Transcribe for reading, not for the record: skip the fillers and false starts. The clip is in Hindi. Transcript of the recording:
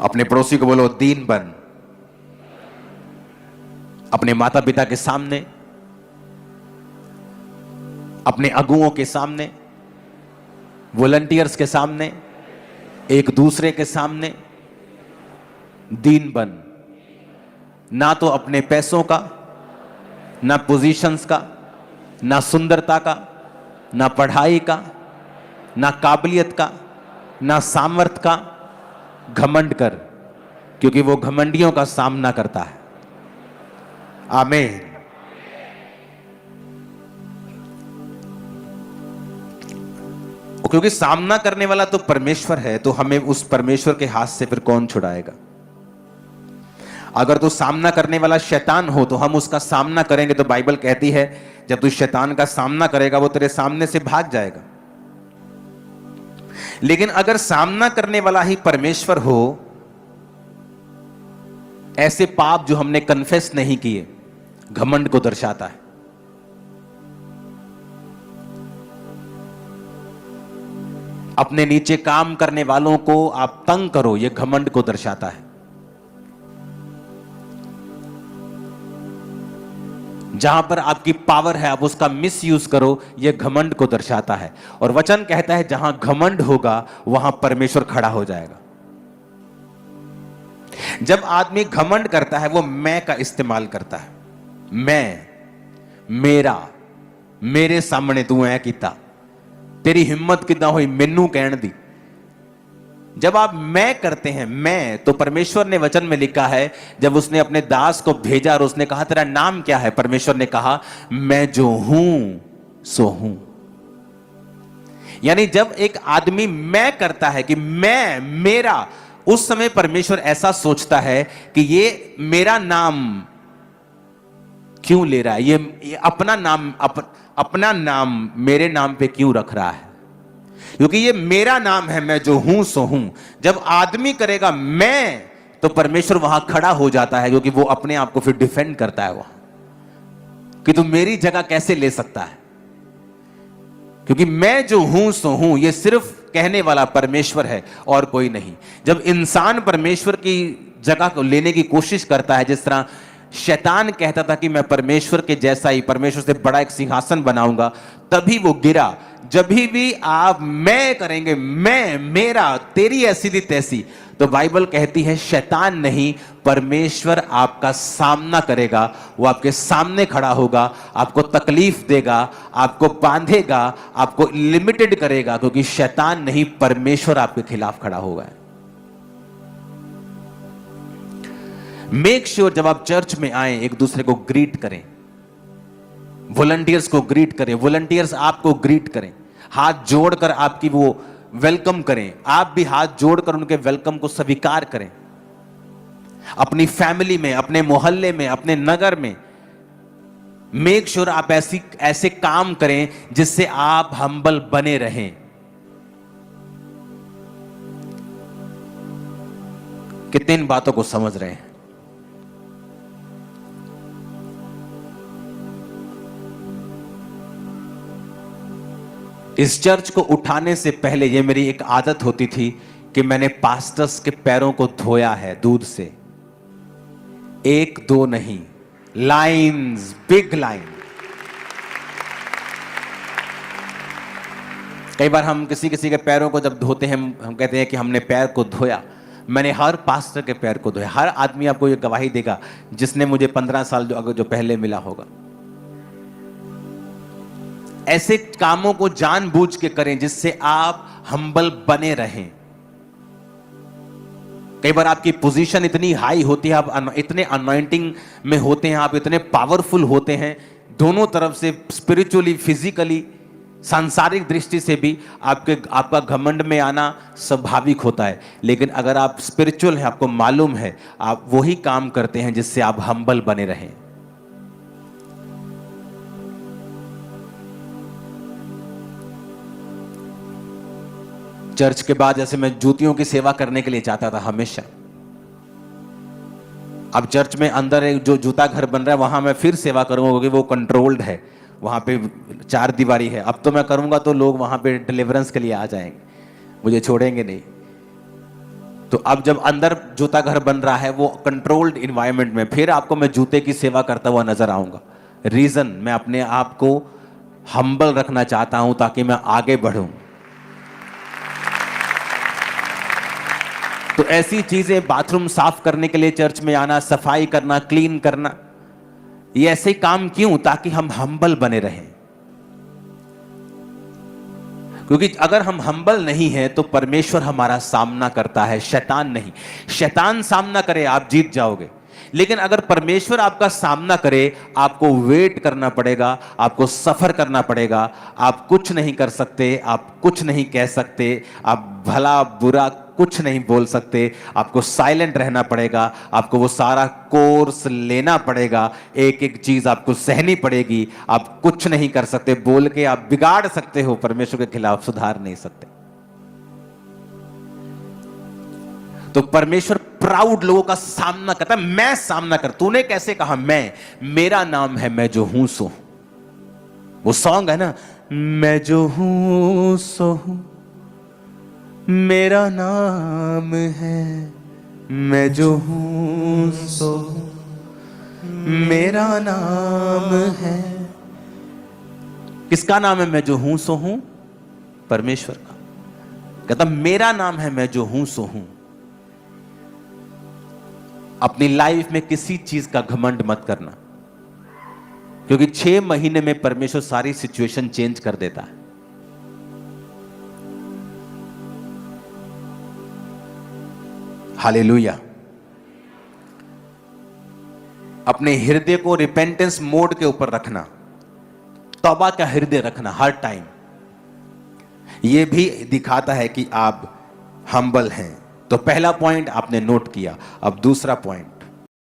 अपने पड़ोसी को बोलो दीन बन। अपने माता पिता के सामने, अपने अगुओं के सामने, वॉलंटियर्स के सामने, एक दूसरे के सामने दीन बन। ना तो अपने पैसों का, ना पोजीशंस का, ना सुंदरता का, ना पढ़ाई का, ना काबिलियत का, ना सामर्थ का घमंड कर, क्योंकि वो घमंडियों का सामना करता है। आमीन। क्योंकि सामना करने वाला तो परमेश्वर है, तो हमें उस परमेश्वर के हाथ से फिर कौन छुड़ाएगा। अगर तो सामना करने वाला शैतान हो तो हम उसका सामना करेंगे, तो बाइबल कहती है जब तू शैतान का सामना करेगा वो तेरे सामने से भाग जाएगा। लेकिन अगर सामना करने वाला ही परमेश्वर हो, ऐसे पाप जो हमने कन्फेस नहीं किए घमंड को दर्शाता है। अपने नीचे काम करने वालों को आप तंग करो, यह घमंड को दर्शाता है। जहां पर आपकी पावर है आप उसका मिस यूज करो, यह घमंड को दर्शाता है। और वचन कहता है जहां घमंड होगा वहां परमेश्वर खड़ा हो जाएगा। जब आदमी घमंड करता है वो मैं का इस्तेमाल करता है। मैं, मेरा, मेरे सामने तू ऐ कीता, तेरी हिम्मत कितना हुई मैनू कहण दी। जब आप मैं करते हैं, मैं, तो परमेश्वर ने वचन में लिखा है जब उसने अपने दास को भेजा और उसने कहा तेरा नाम क्या है, परमेश्वर ने कहा मैं जो हूं सो हूं। यानी जब एक आदमी मैं करता है कि मैं, मेरा, उस समय परमेश्वर ऐसा सोचता है कि ये मेरा नाम क्यों ले रहा है, ये अपना नाम अपना नाम मेरे नाम पे क्यों रख रहा है, क्योंकि ये मेरा नाम है, मैं जो हूं सो हूं। जब आदमी करेगा मैं, तो परमेश्वर वहां खड़ा हो जाता है, क्योंकि वो अपने आप को फिर डिफेंड करता है वहां कि तू मेरी जगह कैसे ले सकता है। क्योंकि मैं जो हूं सो हूं ये सिर्फ कहने वाला परमेश्वर है और कोई नहीं। जब इंसान परमेश्वर की जगह को लेने की कोशिश करता है, जिस तरह शैतान कहता था कि मैं परमेश्वर के जैसा ही, परमेश्वर से बड़ा एक सिंहासन बनाऊंगा, तभी वो गिरा। जब भी आप मैं करेंगे, मैं, मेरा, तेरी ऐसी थी तैसी, तो बाइबल कहती है शैतान नहीं, परमेश्वर आपका सामना करेगा। वो आपके सामने खड़ा होगा, आपको तकलीफ देगा, आपको बांधेगा, आपको लिमिटेड करेगा, क्योंकि शैतान नहीं, परमेश्वर आपके खिलाफ खड़ा होगा। मेक श्योर जब आप चर्च में आए एक दूसरे को ग्रीट करें, वॉलंटियर्स को ग्रीट करें, वॉलंटियर्स आपको ग्रीट करें, हाथ जोड़कर आपकी वो वेलकम करें, आप भी हाथ जोड़कर उनके वेलकम को स्वीकार करें। अपनी फैमिली में, अपने मोहल्ले में, अपने नगर में मेक श्योर आप ऐसे काम करें जिससे आप हम्बल बने रहें। कितने इन बातों को समझ रहे हैं? इस चर्च को उठाने से पहले ये मेरी एक आदत होती थी कि मैंने पास्टर्स के पैरों को धोया है दूध से। एक दो नहीं, लाइन्स, बिग लाइन। कई बार हम किसी के पैरों को जब धोते हैं, हम कहते हैं कि हमने पैर को धोया। मैंने हर पास्टर के पैर को धोया। हर आदमी आपको ये गवाही देगा जिसने मुझे 15 साल जो पहले मिला होगा। ऐसे कामों को जानबूझ के करें जिससे आप हम्बल बने रहें। कई बार आपकी पोजीशन इतनी हाई होती है, आप इतने अनॉइंटिंग में होते हैं, आप इतने पावरफुल होते हैं, दोनों तरफ से, स्पिरिचुअली, फिजिकली, सांसारिक दृष्टि से भी आपका घमंड में आना स्वाभाविक होता है। लेकिन अगर आप स्पिरिचुअल हैं, आपको मालूम है, आप वही काम करते हैं जिससे आप हम्बल बने रहें। चर्च के बाद जैसे मैं जूतियों की सेवा करने के लिए जाता था हमेशा, अब चर्च में अंदर एक जो जूता घर बन रहा है वहां मैं फिर सेवा करूंगा, क्योंकि वो कंट्रोल्ड है, वहां पे 4 दीवारी है। अब तो मैं करूंगा तो लोग वहां पे डिलीवरेंस के लिए आ जाएंगे, मुझे छोड़ेंगे नहीं। तो अब जब अंदर जूता घर बन रहा है वो कंट्रोल्ड इन्वायरमेंट में, फिर आपको मैं जूते की सेवा करता हुआ नजर आऊंगा। रीजन, मैं अपने आप को हम्बल रखना चाहता हूं ताकि मैं आगे बढ़ूं। तो ऐसी चीजें, बाथरूम साफ करने के लिए चर्च में आना, सफाई करना, क्लीन करना, ये ऐसे काम क्यों? ताकि हम हम्बल बने रहें। क्योंकि अगर हम हम्बल नहीं हैं तो परमेश्वर हमारा सामना करता है, शैतान नहीं। शैतान सामना करे आप जीत जाओगे, लेकिन अगर परमेश्वर आपका सामना करे आपको वेट करना पड़ेगा, आपको सफर करना पड़ेगा। आप कुछ नहीं कर सकते, आप कुछ नहीं कह सकते, आप भला बुरा कुछ नहीं बोल सकते, आपको साइलेंट रहना पड़ेगा, आपको वो सारा कोर्स लेना पड़ेगा, एक एक चीज आपको सहनी पड़ेगी। आप कुछ नहीं कर सकते, बोल के आप बिगाड़ सकते हो, परमेश्वर के खिलाफ सुधार नहीं सकते। तो परमेश्वर प्राउड लोगों का सामना करता है। मैं सामना कर, तूने कैसे कहा? मैं, मेरा नाम है मैं जो हूं सो। वो सॉन्ग है ना, मैं जो हूं सो हूं, मेरा नाम है मैं जो हूं सो हूं, मेरा नाम है। किसका नाम है मैं जो हूं सो हूं? परमेश्वर का। कहता मेरा नाम है मैं जो हूं सो हूं। अपनी लाइफ में किसी चीज का घमंड मत करना, क्योंकि 6 महीने में परमेश्वर सारी सिचुएशन चेंज कर देता है। हालेलुया। अपने हृदय को रिपेंटेंस मोड के ऊपर रखना, तौबा का हृदय रखना हर टाइम। यह भी दिखाता है कि आप हम्बल हैं। तो पहला पॉइंट आपने नोट किया। अब दूसरा पॉइंट,